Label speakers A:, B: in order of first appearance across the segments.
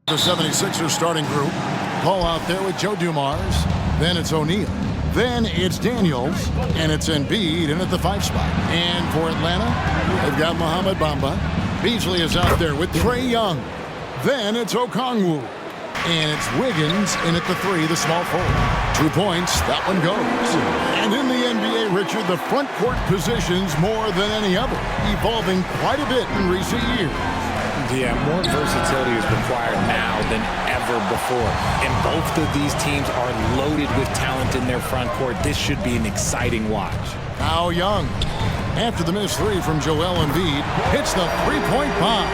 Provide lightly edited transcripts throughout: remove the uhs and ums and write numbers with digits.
A: The 76ers starting group. Paul out there with Joe Dumars. Then it's O'Neal. Then it's Daniels. And it's Embiid in at the 5 spot. And for Atlanta, they've got Mohamed Bamba. Beasley is out there with Trae Young. Then it's Okongwu. And it's Wiggins in at the 3, the small forward. 2 points, that one goes. And in the NBA, Richard, the front court positions more than any other, evolving quite a bit in recent years.
B: Yeah, more versatility is required now than ever before. And both of these teams are loaded with talent in their front court. This should be an exciting watch.
A: Now Young, after the missed 3 from Joel Embiid, hits the three-point bomb.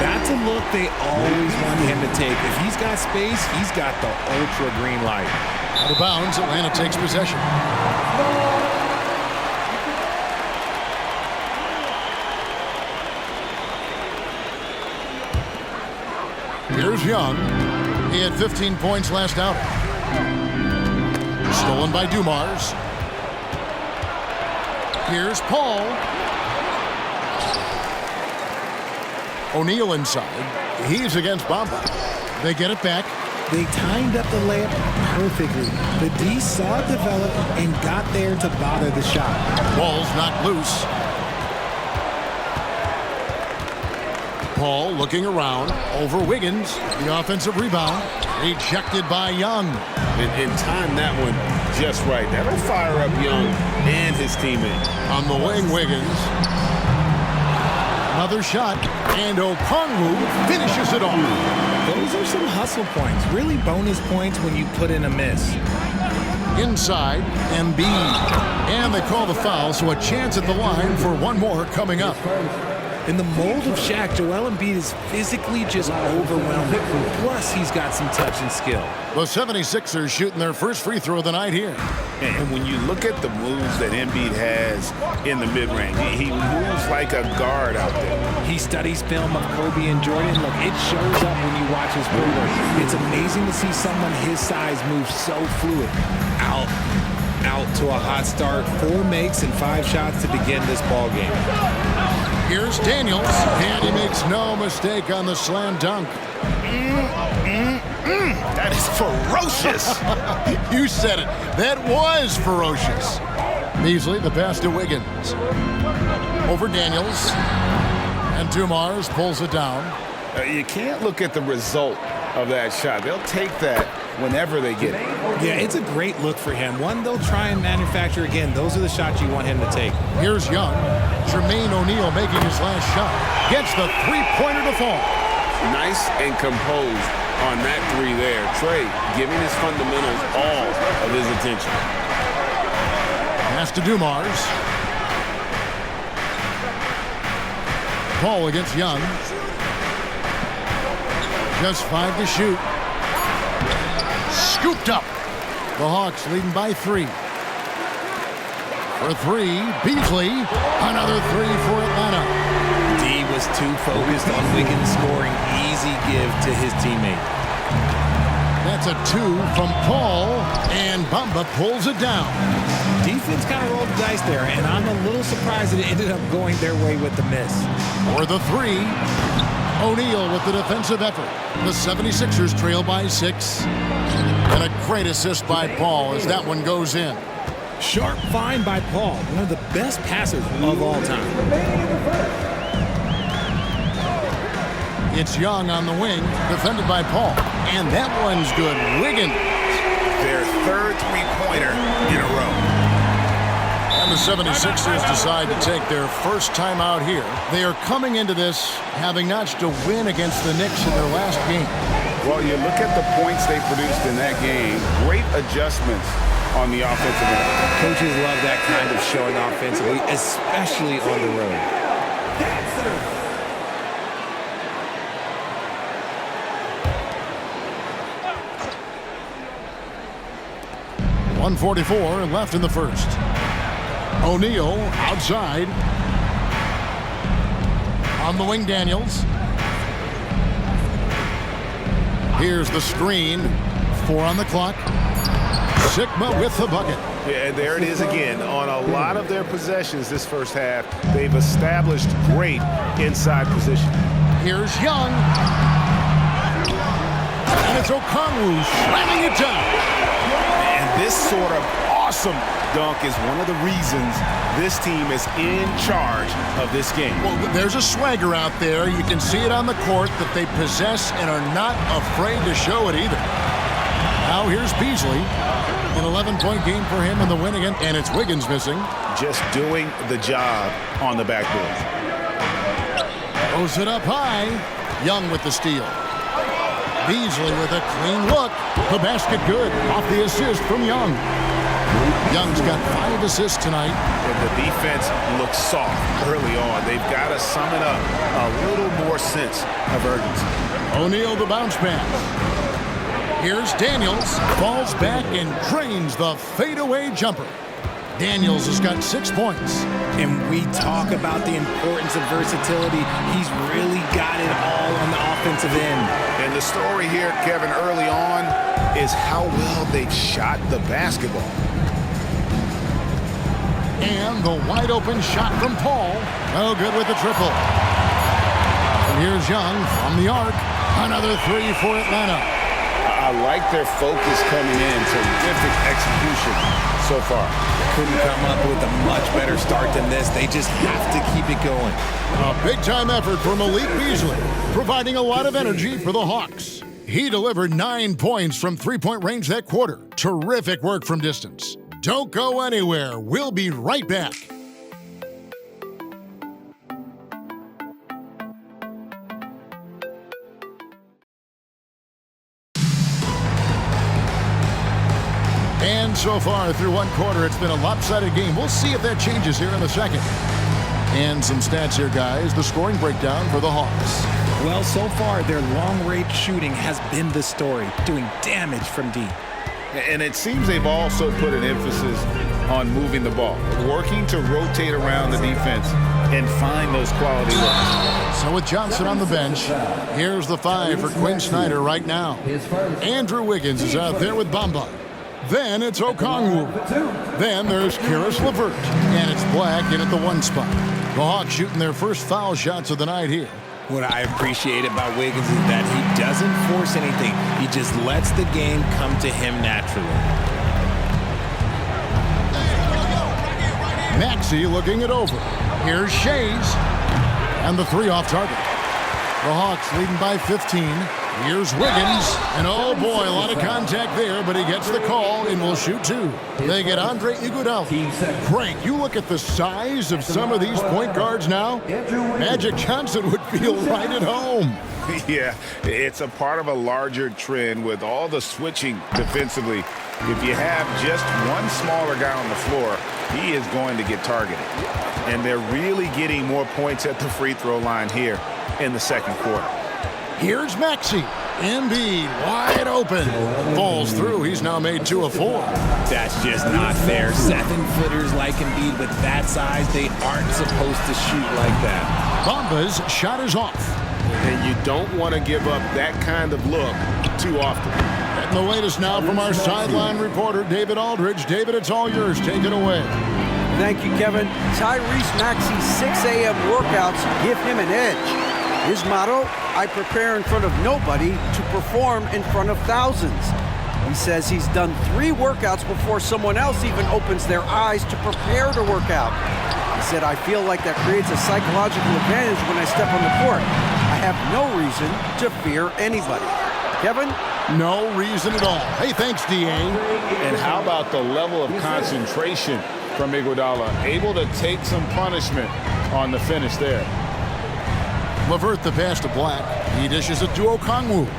B: That's a look they always want him to take. If he's got space, he's got the ultra green light.
A: Out of bounds, Atlanta takes possession. Here's Young. He had 15 points last outing. Stolen by Dumars. Here's Paul. O'Neal inside. He's against Bamba. They get it back.
B: They timed up the layup perfectly. The D saw it develop and got there to bother the shot.
A: Ball's knocked loose. Paul looking around over Wiggins. The offensive rebound. Rejected by Young.
C: And time that one just right. That'll fire up Young and his teammate.
A: On the wing, Wiggins. Another shot. And Okongwu finishes it off.
B: Those are some hustle points. Really bonus points when you put in a miss.
A: Inside, Embiid. And they call the foul, so a chance at the line for one more coming up.
B: In the mold of Shaq, Joel Embiid is physically just overwhelming. Plus, he's got some touch and skill.
A: The 76ers shooting their first free throw of the night here.
C: And when you look at the moves that Embiid has in the mid-range, he moves like a guard out there.
B: He studies film of Kobe and Jordan. Look, it shows up when you watch his footwork. It's amazing to see someone his size move so fluid. Out to a hot start. 4 makes and 5 shots to begin this ball game.
A: Here's Daniels, and he makes no mistake on the slam dunk.
C: That is ferocious.
A: You said it. That was ferocious. Beasley, the pass to Wiggins. Over Daniels. And Dumars pulls it down.
C: You can't look at the result of that shot. They'll take that whenever they get it.
B: Yeah, it's a great look for him. One they'll try and manufacture again. Those are the shots you want him to take.
A: Here's Young. Jermaine O'Neal making his last shot. Gets the three-pointer to fall.
C: Nice and composed on that 3 there. Trae giving his fundamentals all of his attention.
A: Pass to Dumars. Paul against Young. Just 5 to shoot. Scooped up. The Hawks leading by 3. For 3, Beasley. Another 3 for Atlanta.
B: D was too focused on Wiggins scoring. Easy give to his teammate.
A: That's a 2 from Paul, and Bamba pulls it down.
B: Defense kind of rolled the dice there, and I'm a little surprised that it ended up going their way with the miss.
A: For the 3, O'Neal with the defensive effort. The 76ers trail by 6. And a great assist by Paul as that one goes in.
B: Sharp find by Paul, one of the best passers of all time.
A: It's Young on the wing, defended by Paul. And that one's good. Wiggins.
C: Their 3rd three-pointer in a row.
A: And the 76ers decide to take their first time out here. They are coming into this having notched a win against the Knicks in their last game.
C: Well, you look at the points they produced in that game. Great adjustments on the offensive end.
B: Coaches love that kind of showing offensively, especially on the road.
A: 1:44 left in the first. O'Neal outside. On the wing, Daniels. Here's the screen. 4 on the clock. Sigma with the bucket.
C: Yeah, there it is again. On a lot of their possessions this first half, they've established great inside position.
A: Here's Young. Here's Okongwu slamming it down.
D: And this sort of awesome dunk is one of the reasons this team is in charge of this game.
A: Well, there's a swagger out there. You can see it on the court that they possess and are not afraid to show it either. Now here's Beasley. An 11-point game for him in the win again, and it's Wiggins missing.
D: Just doing the job on the backboard.
A: Throws it up high. Young with the steal. Beasley with a clean look. The basket good. Off the assist from Young. Young's got 5 assists tonight.
D: And the defense looks soft early on. They've got to sum it up a little more sense of urgency.
A: O'Neal the bounce pass. Here's Daniels. Falls back and drains the fadeaway jumper. Daniels has got 6 points.
B: And we talk about the importance of versatility. He's really got it all on the offensive end.
D: And the story here, Kevin, early on is how well they've shot the basketball.
A: And the wide open shot from Paul. No good with the triple. And here's Young from the arc. Another 3 for Atlanta.
C: I like their focus coming in. Terrific execution so far.
B: Couldn't come up with a much better start than this. They just have to keep it going.
A: A big-time effort from Malik Beasley, providing a lot of energy for the Hawks. He delivered 9 points from three-point range that quarter. Terrific work from distance. Don't go anywhere. We'll be right back. And so far through one quarter, it's been a lopsided game. We'll see if that changes here in the second. And some stats here, guys. The scoring breakdown for the Hawks.
B: Well, so far, their long-range shooting has been the story, doing damage from deep.
D: And it seems they've also put an emphasis on moving the ball, working to rotate around the defense and find those quality looks.
A: So with Johnson on the bench, here's the 5 for Quinn Snyder right now. Andrew Wiggins is out there with Bamba. Then it's Okongwu. Then there's Karis LeVert. And it's Black in at the 1 spot. The Hawks shooting their first foul shots of the night here.
B: What I appreciate about Wiggins is that he doesn't force anything. He just lets the game come to him naturally.
A: Maxey looking it over. Here's Shays. And the 3 off target. The Hawks leading by 15. Here's Wiggins. And oh boy, a lot of contact there, but he gets the call and will shoot 2. They get Andre Iguodala. Frank, you look at the size of some of these point guards now. Magic Johnson would feel right at home.
D: Yeah, it's a part of a larger trend with all the switching defensively. If you have just one smaller guy on the floor, he is going to get targeted. And they're really getting more points at the free throw line here in the second quarter.
A: Here's Maxey. Embiid wide open. Falls through. He's now made 2 of 4.
B: That's just not fair. 7-footers like Embiid with that size, they aren't supposed to shoot like that.
A: Bamba's shot is off.
D: And you don't want to give up that kind of look too often.
A: And the latest now from our sideline reporter, David Aldridge. David, it's all yours. Take it away.
E: Thank you, Kevin. Tyrese Maxey's 6 a.m. workouts give him an edge. His motto, I prepare in front of nobody to perform in front of thousands. He says he's done 3 workouts before someone else even opens their eyes to prepare to work out. He said, I feel like that creates a psychological advantage when I step on the court. I have no reason to fear anybody. Kevin?
A: No reason at all. Hey, thanks, D.A.
C: And how about the level of concentration from Iguodala? Able to take some punishment on the finish there.
A: LeVert the pass to Black. He dishes it to Okongwu.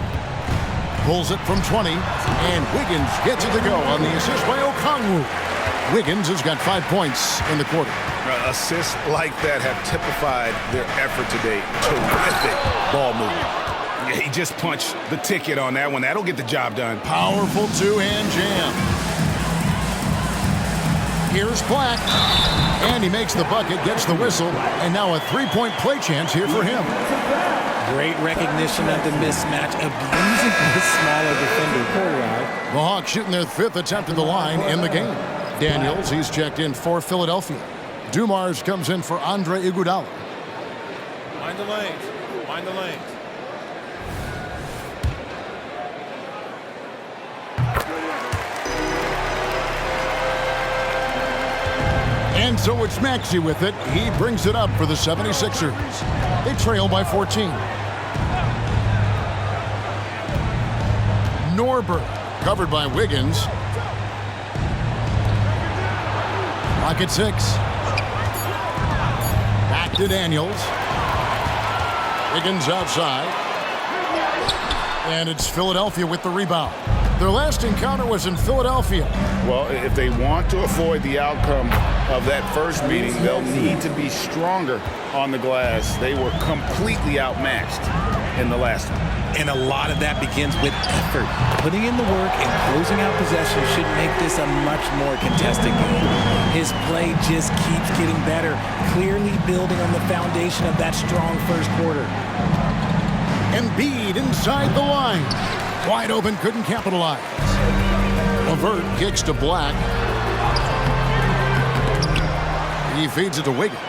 A: Pulls it from 20. And Wiggins gets it to go on the assist by Okongwu. Wiggins has got 5 points in the quarter.
D: Assists like that have typified their effort today. Terrific ball movement. He just punched the ticket on that one. That'll get the job done.
A: Powerful 2-hand jam. Here's Black. And he makes the bucket, gets the whistle, and now a 3-point play chance here for him.
B: Great recognition of the mismatch, abusing the smaller defender.
A: The Hawks shooting their 5th attempt at the line in the game. Daniels, he's checked in for Philadelphia. Dumars comes in for Andre Iguodala.
F: Mind the lanes. Mind the lanes.
A: And so it's Maxey with it. He brings it up for the 76ers. They trail by 14. Norbert, covered by Wiggins. Rocket 6. Back to Daniels. Wiggins outside. And it's Philadelphia with the rebound. Their last encounter was in Philadelphia.
D: Well, if they want to avoid the outcome of that first meeting, they'll need to be stronger on the glass. They were completely outmatched in the last one.
B: And a lot of that begins with effort. Putting in the work and closing out possession should make this a much more contested game. His play just keeps getting better, clearly building on the foundation of that strong first quarter.
A: Embiid inside the line. Wide open, couldn't capitalize. LeVert kicks to Black. He feeds it to Wiggins.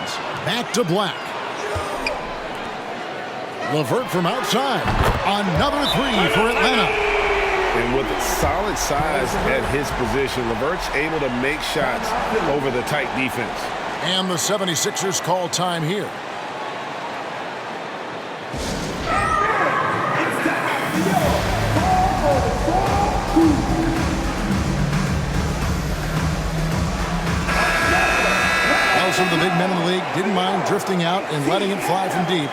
A: Back to Black. LeVert from outside. Another three for Atlanta.
D: And with solid size at his position, LeVert's able to make shots over the tight defense.
A: And the 76ers call time here. Some of the big men in the league didn't mind drifting out and letting it fly from deep.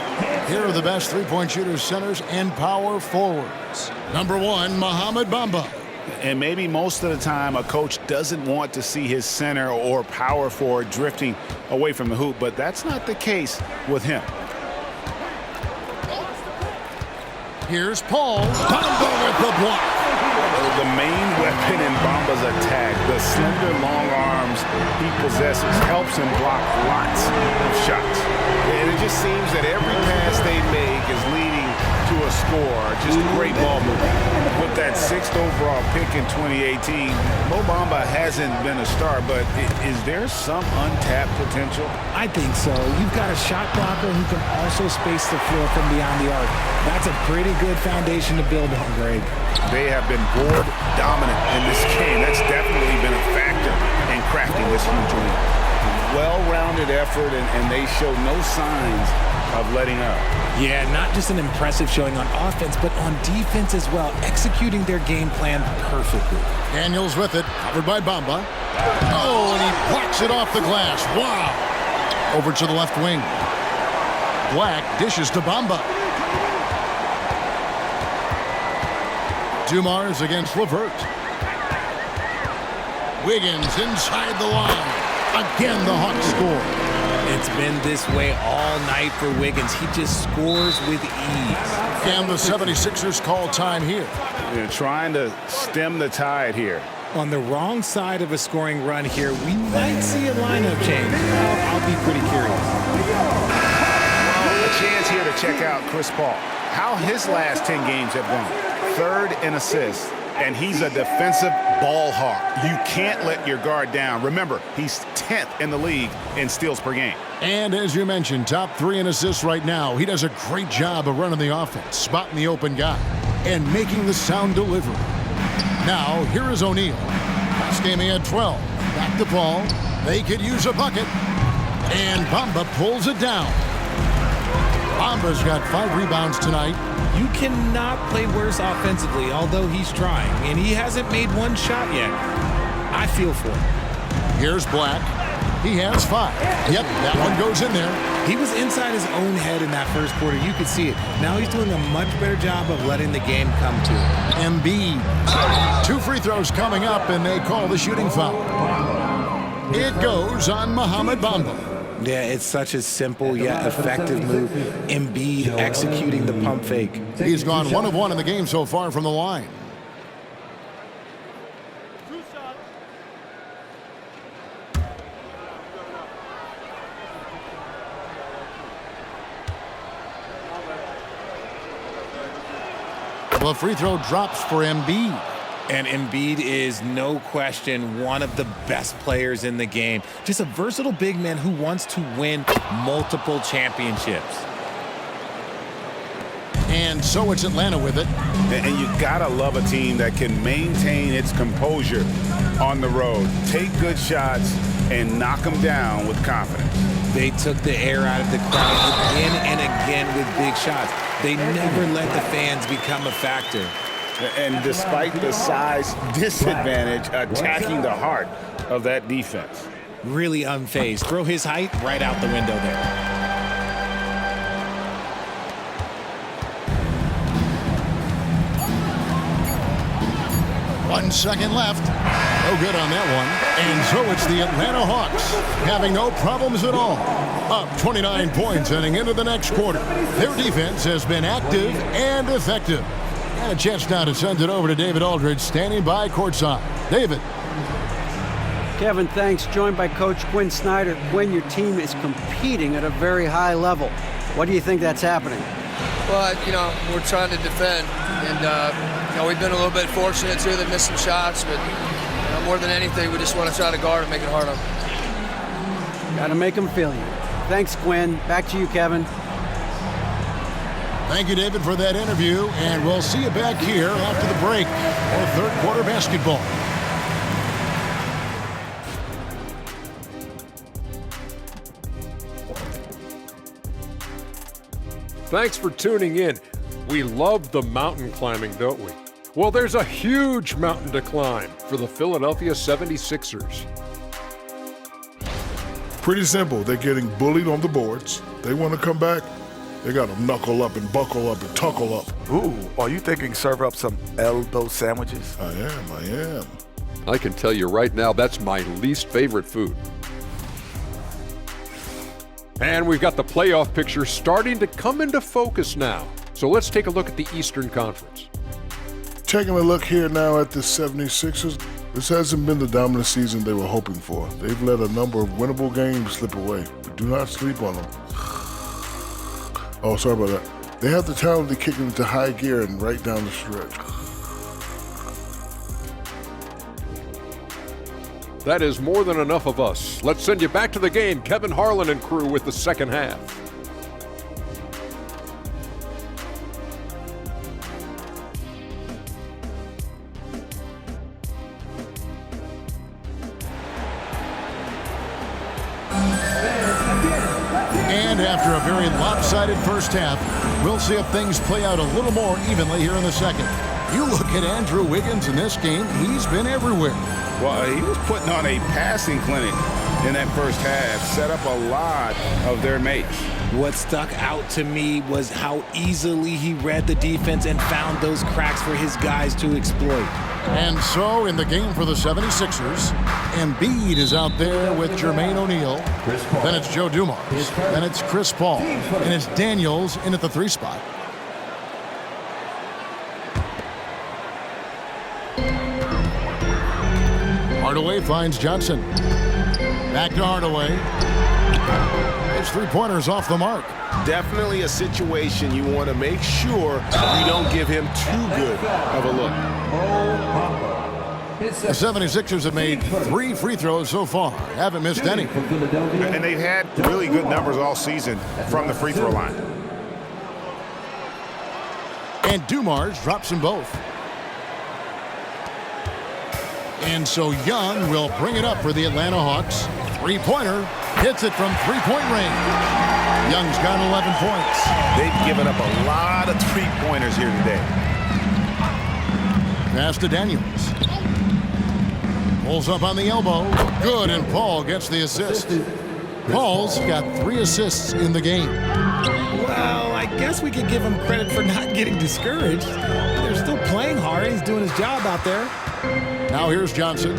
A: Here are the best three-point shooters, centers, and power forwards. Number 1, Mohamed Bamba.
D: And maybe most of the time a coach doesn't want to see his center or power forward drifting away from the hoop, but that's not the case with him.
A: Here's Paul. Bamba with the block.
D: The main weapon in Bamba's attack, the slender, long arms he possesses, helps him block lots of shots. And it just seems that every pass they make is leading to a score. Just great ball movement. With that 6th overall pick in 2018, Mo Bamba hasn't been a star, but is there some untapped potential?
B: I think so. You've got a shot blocker who can also space the floor from beyond the arc. That's a pretty good foundation to build on, Greg.
D: They have been board dominant in this game. That's definitely been a factor in crafting this huge lead. Well-rounded effort, and they show no signs of letting up.
B: Yeah, not just an impressive showing on offense, but on defense as well, executing their game plan perfectly.
A: Daniels with it, covered by Bamba. Oh, and he blocks it off the glass. Wow. Over to the left wing. Black dishes to Bamba. Dumars against LeVert. Wiggins inside the line. Again, the Hawks score.
B: It's been this way all night for Wiggins. He just scores with ease.
A: And the 76ers call time here.
D: They're trying to stem the tide here.
B: On the wrong side of a scoring run here, we might see a lineup change. I'll be pretty curious.
D: Well, a chance here to check out Chris Paul. How his last 10 games have gone. 3rd in assists, and he's a defensive ball hawk. You can't let your guard down. Remember, he's 10th in the league in steals per game.
A: And as you mentioned, top 3 in assists right now. He does a great job of running the offense, spotting the open guy, and making the sound delivery. Now, here is O'Neal. Last game he had 12. Back to Paul. They could use a bucket. And Bamba pulls it down. Bamba's got 5 rebounds tonight.
B: You cannot play worse offensively, although he's trying, and he hasn't made one shot yet. I feel for him.
A: Here's Black. He has 5. Yep, that one goes in there.
B: He was inside his own head in that first quarter. You could see it. Now he's doing a much better job of letting the game come to him.
A: Embiid. 2 free throws coming up, and they call the shooting foul. It goes on Mohamed Bamba.
B: Yeah, it's such a simple yet effective move. Embiid executing the pump fake.
A: He's gone 1 of 1 in the game so far from the line. The free throw drops for Embiid.
B: And Embiid is, no question, one of the best players in the game. Just a versatile big man who wants to win multiple championships.
A: And so it's Atlanta with it.
D: And you gotta love a team that can maintain its composure on the road. Take good shots and knock them down with confidence.
B: They took the air out of the crowd again and again with big shots. They never let the fans become a factor.
D: And despite the size disadvantage, attacking the heart of that defense.
B: Really unfazed. Throw his height right out the window there.
A: 1 second left. No good on that one. And so it's the Atlanta Hawks having no problems at all. Up 29 points heading into the next quarter. Their defense has been active and effective. And a chance now to send it over to David Aldridge, standing by courtside. David.
E: Kevin, thanks. Joined by Coach Quinn Snyder. Quinn, your team is competing at a very high level. What do you think that's happening?
F: Well, we're trying to defend, and we've been a little bit fortunate too. They missed some shots, but more than anything, we just want to try to guard and make it hard on them.
E: Got to make them feel you. Thanks, Quinn. Back to you, Kevin.
A: Thank you, David, for that interview, and we'll see you back here after the break for third quarter basketball.
G: Thanks for tuning in. We love the mountain climbing, don't we? Well, there's a huge mountain to climb for the Philadelphia 76ers.
H: Pretty simple. They're getting bullied on the boards. They want to come back. They got to knuckle up and buckle up and tuckle up.
I: Ooh, are you thinking serve up some elbow sandwiches?
H: I am.
G: I can tell you right now, that's my least favorite food. And we've got the playoff picture starting to come into focus now. So let's take a look at the Eastern Conference.
H: Taking a look here now at the 76ers, this hasn't been the dominant season they were hoping for. They've let a number of winnable games slip away, but do not sleep on them. Oh, sorry about that. They have the talent to kick into high gear and right down the stretch.
G: That is more than enough of us. Let's send you back to the game. Kevin Harlan and crew with the second half.
A: And after a very lopsided first half, we'll see if things play out a little more evenly here in the second. You look at Andrew Wiggins in this game, he's been everywhere.
D: Well, he was putting on a passing clinic in that first half, set up a lot of their mates.
B: What stuck out to me was how easily he read the defense and found those cracks for his guys to exploit.
A: And so in the game for the 76ers, Embiid is out there with Jermaine O'Neal. Then it's Joe Dumars. Then it's Chris Paul. And it's Daniels in at the 3 spot. Hardaway finds Johnson. Back to Hardaway. His 3-pointer's off the mark.
C: Definitely a situation you want to make sure you don't give him too good of a look.
A: The 76ers have made 3 free throws so far. Haven't missed any.
D: And they've had really good numbers all season from the free throw line.
A: And Dumars drops them both. And so Young will bring it up for the Atlanta Hawks. 3-pointer, hits it from 3-point range. Young's got 11 points.
D: They've given up a lot of 3-pointers here today.
A: Pass to Daniels. Pulls up on the elbow. Good, and Paul gets the assist. Paul's got 3 assists in the game.
B: Well, I guess we could give him credit for not getting discouraged. They're still playing hard. He's doing his job out there.
A: Now here's Johnson.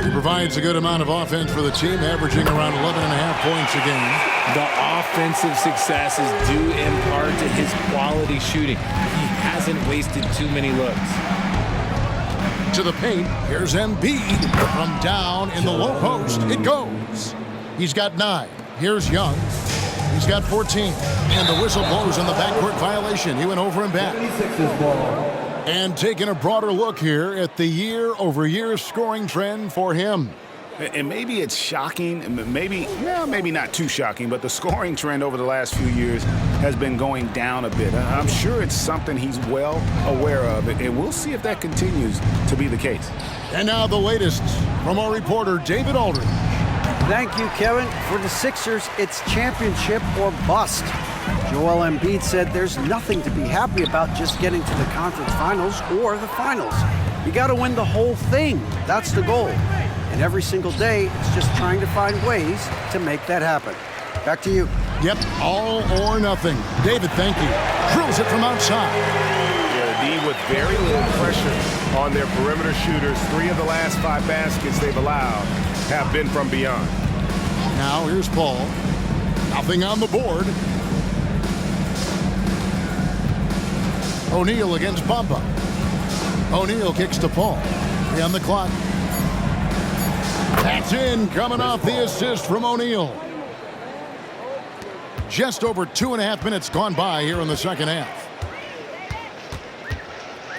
A: He provides a good amount of offense for the team, averaging around 11.5 points a game.
B: The offensive success is due in part to his quality shooting. He hasn't wasted too many looks.
A: To the paint, here's Embiid. From down in the low post, it goes. He's got 9. Here's Young. He's got 14. And the whistle blows on the backcourt violation. He went over and back. And taking a broader look here at the year-over-year scoring trend for him.
D: And maybe it's shocking, maybe not too shocking, but the scoring trend over the last few years has been going down a bit. I'm sure it's something he's well aware of, and we'll see if that continues to be the case.
A: And now the latest from our reporter, David Aldridge.
E: Thank you, Kevin. For the Sixers, it's championship or bust. Joel Embiid said there's nothing to be happy about just getting to the conference finals or the finals. You got to win the whole thing. That's the goal. And every single day, it's just trying to find ways to make that happen. Back to you.
A: Yep, all or nothing. David, thank you. Drills it from outside.
D: Yeah, the D with very little pressure on their perimeter shooters. 3 of the last 5 baskets they've allowed have been from beyond.
A: Now here's Paul. Nothing on the board. O'Neal against Bamba. O'Neal kicks to Paul. 3 on the clock. That's in, coming off the assist from O'Neal. Just over 2.5 minutes gone by here in the second half.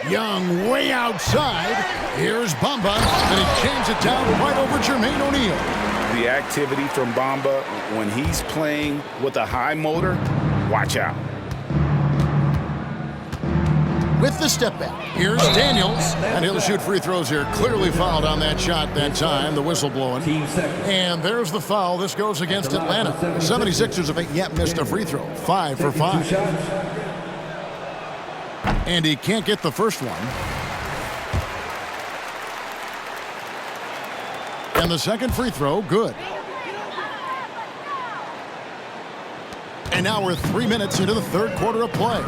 A: Young way outside. Here's Bamba, and he jams it down right over Jermaine O'Neal.
D: The activity from Bamba when he's playing with a high motor, watch out.
A: With the step back, here's Daniels, and he'll shoot free throws here. Clearly fouled on that shot that time, the whistle blowing. And there's the foul. This goes against Atlanta. 76ers have yet missed a free throw. 5 for 5. And he can't get the first one. And the second free throw, good. And now we're 3 minutes into the third quarter of play.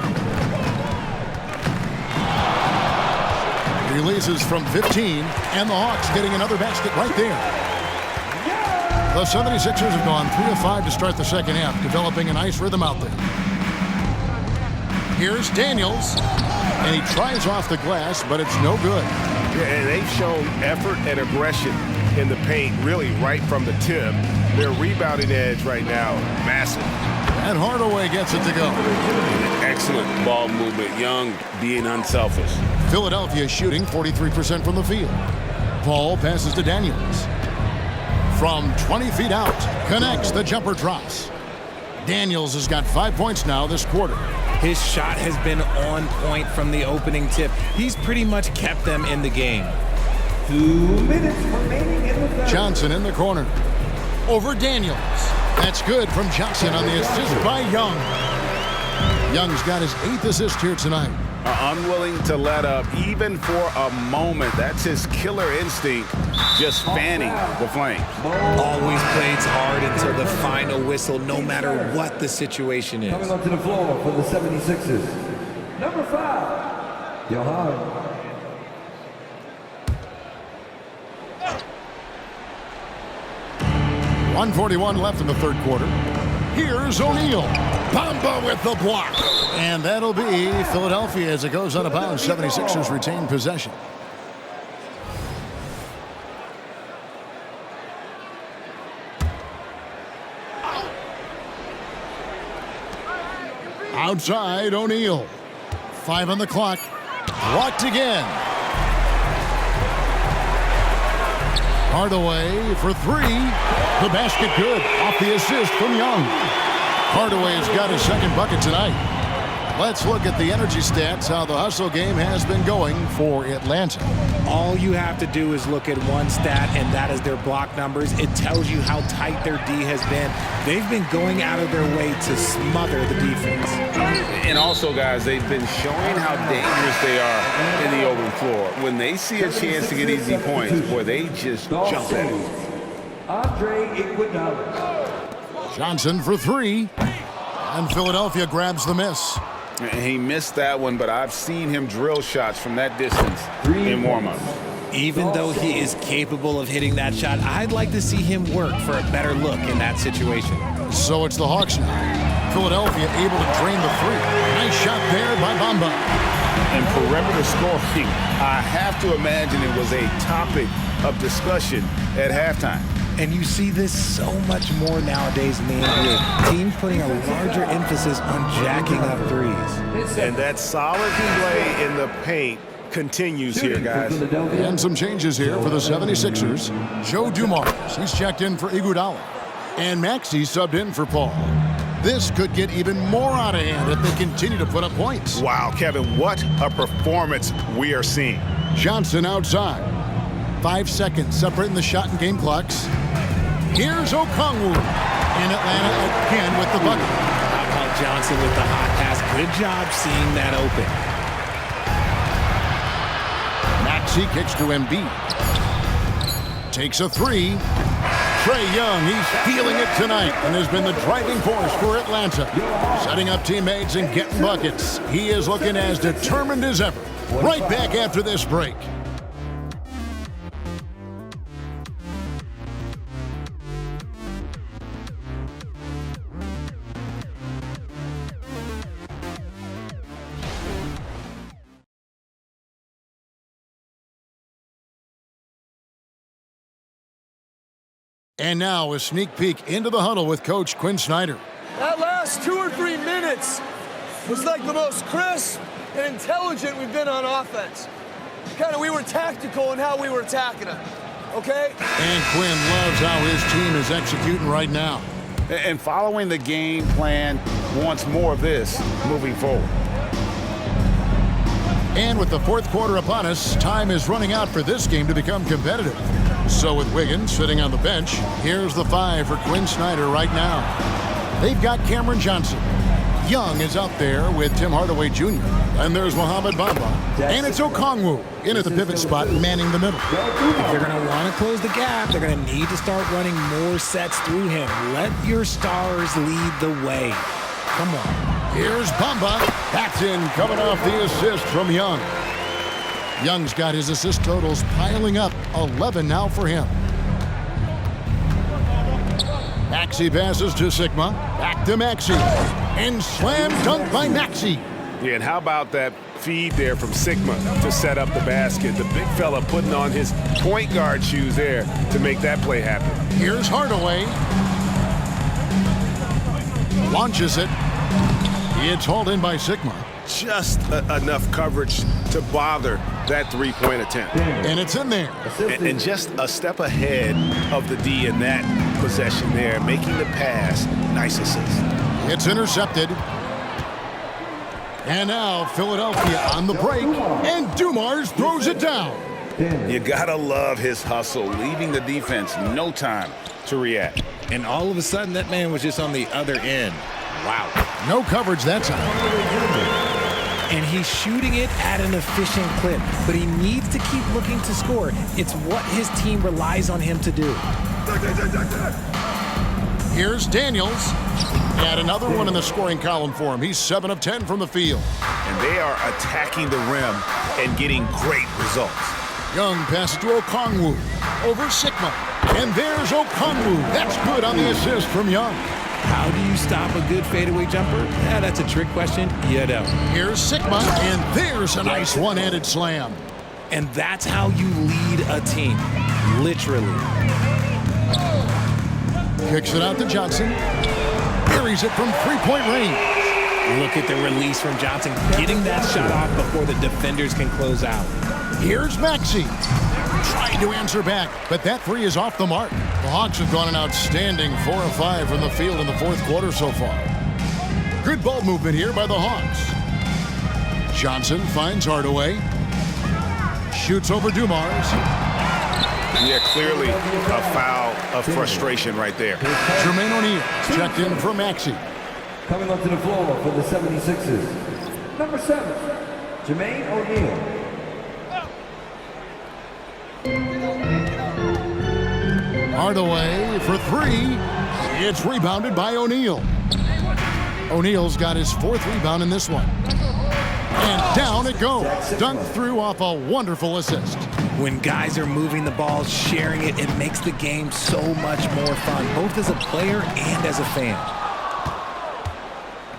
A: Releases from 15, and the Hawks getting another basket right there. The 76ers have gone 3 of 5 to start the second half, developing a nice rhythm out there. Here's Daniels, and he tries off the glass, but it's no good.
D: Yeah, and they've shown effort and aggression in the paint, really right from the tip. Their rebounding edge right now, massive.
A: And Hardaway gets it to go.
D: Excellent ball movement. Young being unselfish.
A: Philadelphia shooting 43% from the field. Paul passes to Daniels. From 20 feet out, connects, the jumper drops. Daniels has got 5 points now this quarter.
B: His shot has been on point from the opening tip. He's pretty much kept them in the game.
J: 2 minutes remaining in the third.
A: Johnson in the corner. Over Daniels. That's good from Johnson on the assist by Young. Young's got his 8th assist here tonight.
D: Unwilling to let up even for a moment. That's his killer instinct, just fanning the flames.
B: Always plays hard until the final whistle, no matter what the situation is.
J: Coming onto the floor for the 76ers. Number 5, Johan.
A: .141 left in the third quarter. Here's O'Neal. Bamba with the block. And that'll be Philadelphia as it goes out of bounds. 76ers retain possession. Outside, O'Neal. 5 on the clock. Blocked again. Hardaway for 3. The basket good. Off the assist from Young. Hardaway has got his second bucket tonight. Let's look at the energy stats, how the hustle game has been going for Atlanta.
B: All you have to do is look at one stat, and that is their block numbers. It tells you how tight their D has been. They've been going out of their way to smother the defense.
D: And also, guys, they've been showing how dangerous they are in the open floor. When they see a chance to get easy points, boy, they just jump at it.
J: Andre Iguodala.
A: Johnson for 3. And Philadelphia grabs the miss.
D: He missed that one, but I've seen him drill shots from that distance in warm-up.
B: Even though he is capable of hitting that shot, I'd like to see him work for a better look in that situation.
A: So it's the Hawks now. Philadelphia able to drain the 3. Nice shot there by Bamba.
D: And perimeter scoring, I have to imagine it was a topic of discussion at halftime.
B: And you see this so much more nowadays in the NBA. Teams putting a larger emphasis on jacking up threes.
D: And that solid play in the paint continues here, guys.
A: And some changes here for the 76ers. Joe Dumars, he's checked in for Iguodala. And Maxey subbed in for Paul. This could get even more out of hand if they continue to put up points.
D: Wow, Kevin, what a performance we are seeing.
A: Johnson outside. 5 seconds separating the shot and game clocks. Here's Okongwu in Atlanta again with the bucket.
B: How about Johnson with the hot pass? Good job seeing that open.
A: Maxey kicks to Embiid. Takes a three. Trae Young, he's feeling it tonight and has been the driving force for Atlanta. Setting up teammates and getting buckets. He is looking as determined as ever. Right back after this break. And now a sneak peek into the huddle with Coach Quinn Snyder.
K: That last 2 or 3 minutes was like the most crisp and intelligent we've been on offense. We were tactical in how we were attacking them, okay?
A: And Quinn loves how his team is executing right now.
D: And following the game plan wants more of this moving forward.
A: And with the fourth quarter upon us, time is running out for this game to become competitive. So with Wiggins sitting on the bench, here's the 5 for Quinn Snyder right now. They've got Cameron Johnson. Young is out there with Tim Hardaway Jr. And there's Mohamed Bamba. And it's Okongwu in at the pivot spot, manning the middle.
B: If they're going to want to close the gap, they're going to need to start running more sets through him. Let your stars lead the way. Come on.
A: Here's Bamba. That's in, coming off the assist from Young. Young's got his assist totals piling up, 11 now for him. Maxey passes to Sigma, back to Maxey, and slam dunk by Maxey.
C: Yeah, and how about that feed there from Sigma to set up the basket? The big fella putting on his point guard shoes there to make that play happen.
A: Here's Hardaway. Launches it. It's hauled in by Sigma.
C: Just enough coverage to bother that three-point attempt.
A: And it's in there.
D: And just a step ahead of the D in that possession there, making the pass. Nice assist.
A: It's intercepted. And now Philadelphia on the break, and Dumars throws it down.
D: You gotta love his hustle, leaving the defense no time to react.
B: And all of a sudden, that man was just on the other end. Wow.
A: No coverage that time.
B: And he's shooting it at an efficient clip, but he needs to keep looking to score. It's what his team relies on him to do.
A: Here's Daniels. Add another one in the scoring column for him. He's 7 of 10 from the field.
D: And they are attacking the rim and getting great results.
A: Young passes to Okongwu over Sigma. And there's Okongwu. That's good on the assist from Young.
B: How do you stop a good fadeaway jumper? Yeah, that's a trick question. You don't.
A: Here's Sigma, and there's a nice one-handed slam.
B: And that's how you lead a team, literally.
A: Kicks it out to Johnson. Buries it from three-point range.
B: Look at the release from Johnson, getting that shot off before the defenders can close out.
A: Here's Maxey. Trying to answer back, but that three is off the mark. The Hawks have gone an outstanding 4 of 5 from the field in the fourth quarter so far. Good ball movement here by the Hawks. Johnson finds Hardaway. Shoots over Dumars.
D: Yeah, clearly a foul of frustration right there.
A: Jermaine O'Neal checked in for Maxey.
J: Coming onto the floor for the 76ers, number 7, Jermaine O'Neal.
A: Hardaway for 3. It's rebounded by O'Neal. O'Neal's got his 4th rebound in this one. And down it goes. Dunked through off a wonderful assist.
B: When guys are moving the ball, sharing it, it makes the game so much more fun, both as a player and as a fan.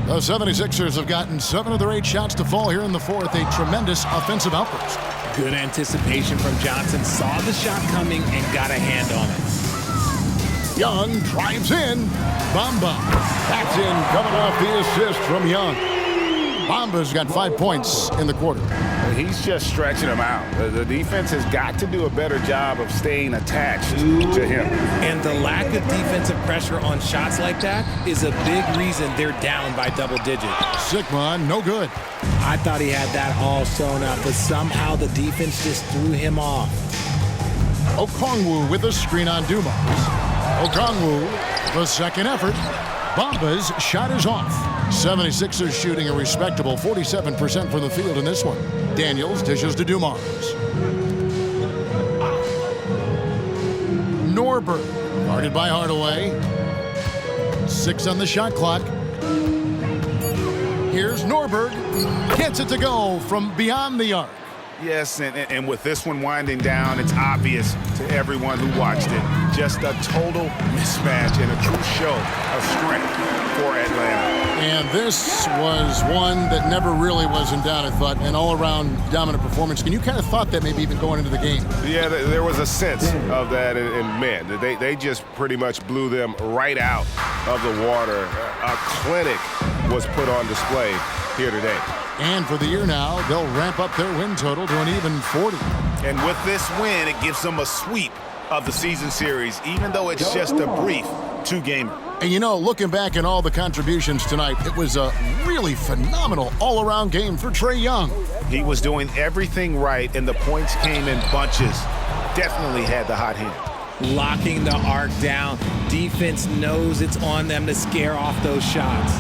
A: The 76ers have gotten 7 of their 8 shots to fall here in the fourth. A tremendous offensive outburst.
B: Good anticipation from Johnson. Saw the shot coming and got a hand on it.
A: Young drives in. Bamba. That's in, coming off the assist from Young. Bamba's got 5 points in the quarter.
D: He's just stretching him out. The defense has got to do a better job of staying attached to him.
B: And the lack of defensive pressure on shots like that is a big reason they're down by double digits.
A: Sigma, no good.
B: I thought he had that all sewn up, but somehow the defense just threw him off.
A: Okongwu with a screen on Dumars. Okongwu, the second effort. Bamba's shot is off. 76ers shooting a respectable 47% from the field in this one. Daniels dishes to Dumars. Norberg, guarded by Hardaway. 6 on the shot clock. Here's Norberg. Gets it to go from beyond the arc.
D: Yes, and with this one winding down, it's obvious to everyone who watched it. Just a total mismatch and a true show of strength for Atlanta.
A: And this was one that never really was in doubt, I thought, an all-around dominant performance. And you kind of thought that maybe even going into the game.
C: Yeah, there was a sense of that, and man, they just pretty much blew them right out of the water. A clinic was put on display here today.
A: And for the year now, they'll ramp up their win total to an even 40.
D: And with this win, it gives them a sweep of the season series, even though it's just a brief 2-gamer.
A: And you know, looking back at all the contributions tonight, it was a really phenomenal all-around game for Trae Young.
D: He was doing everything right, and the points came in bunches. Definitely had the hot hand.
B: Locking the arc down. Defense knows it's on them to scare off those shots.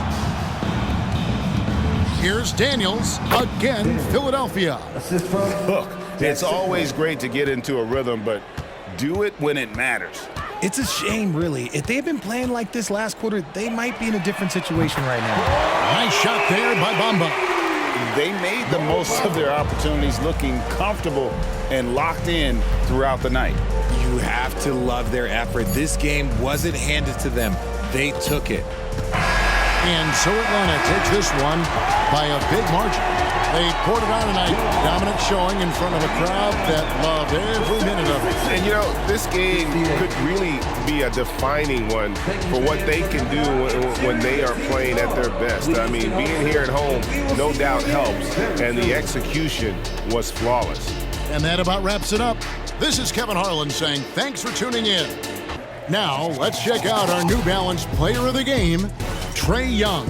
A: Here's Daniels, again, Philadelphia.
D: Look, it's always great to get into a rhythm, but do it when it matters.
B: It's a shame, really. If they had been playing like this last quarter, they might be in a different situation right now.
A: Nice shot there by Bamba.
D: They made the most of their opportunities, looking comfortable and locked in throughout the night.
B: You have to love their effort. This game wasn't handed to them. They took it.
A: And so Atlanta takes this one by a big margin. They poured it on tonight. Dominant showing in front of a crowd that loved every minute of it.
C: And, you know, this game could really be a defining one for what they can do when they are playing at their best. I mean, being here at home, no doubt helps, and the execution was flawless.
A: And that about wraps it up. This is Kevin Harlan saying thanks for tuning in. Now, let's check out our New Balance player of the game, Trae Young.